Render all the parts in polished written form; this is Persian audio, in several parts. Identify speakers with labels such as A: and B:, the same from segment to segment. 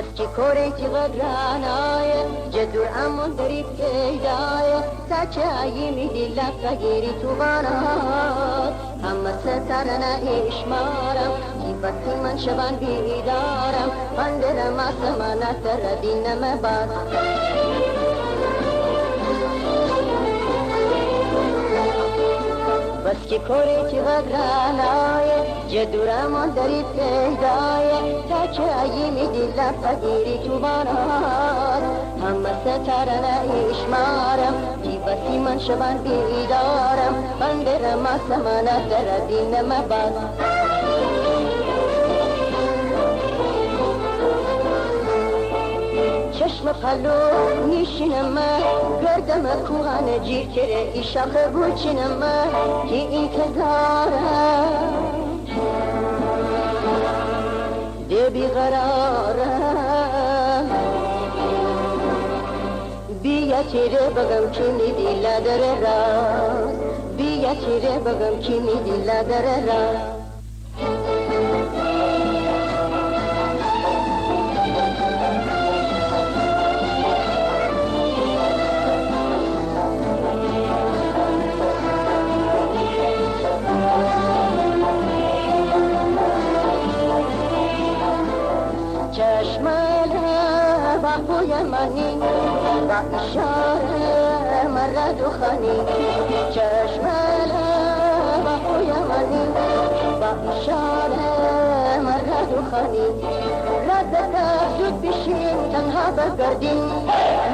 A: بس که کورێکی غەدرانایە جەدور ئەمون دەری پێدایە تا چایمی دیلا فەگیری توبانات ئەمە ستارەنە ئیشمارم کیفەتی من شەبان بیدارم بەندرە ماسەمانە تەرەدی نەمە باس بس که کورێکی غەدرانایە جەدورەمان دەری پێدایە تا چایمی دیلا فەگیری توبانات ئەمە ستارەنە ئیشمارم کیفەتی من شەبان بیدارم بەندرە ماسەمانە تەرەدی نەمە باس چشم پلو نیشینمه گردم کوغانه جیر کره ایشاق بوچینمه که انتظارم ده بیقرارم بیا چیره بگم کیمی دیلا در راست بیا چیره بگم کیمی دیلا در راست بوی منی با اشاره مرد و خانی چشمه با بوی منی با اشاره مرد و خانی رد زود بشین تنها بگردین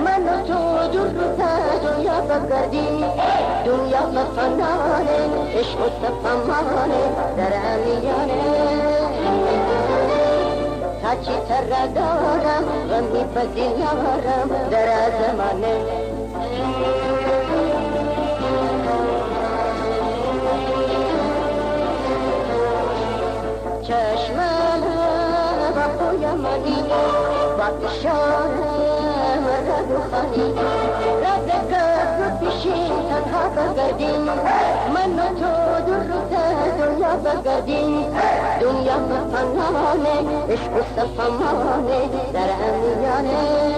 A: من و تو دور رو تا دنیا بگردین دنیا فنانه عشق و صفمانه در امیانه هرچی تر دارم غمی بدی نارم در زمانه چشمه با بوی منی با اشاره مرد و خانی رد گرد بشین تنها بگردین من و تو دور رو تا دنیا بگردین دنیا فنانه عشق و صفمانه در امیانه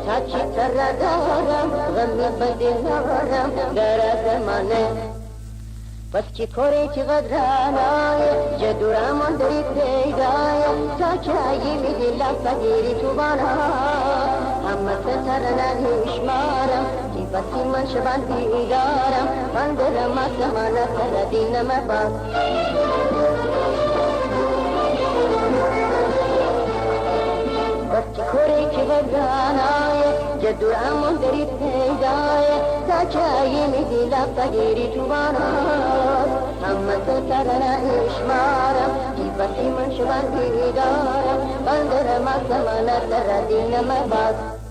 A: تا چی تر دارم غمی بدی نارم در زمانه بس که کورێکی غەدرانایە جەدورەمان دەری پێدایە تا چایمی دیلا فەگیری توبانات ئەمە ستارەنە هیشمارم کیفەتی من شەبان بیدارم بەندرە ماسەمانە تەرەدی نەمە باس بس که کورێکی غەدرانایە جەدورەمان دەری پێدایە تا چایمی دیلا فەگیری توبانات ئەمە ستارەنە ئیشمارم کیفەتی من شەبان بیدارم بەندرە ماسەمانە تەرەدی نەمە باس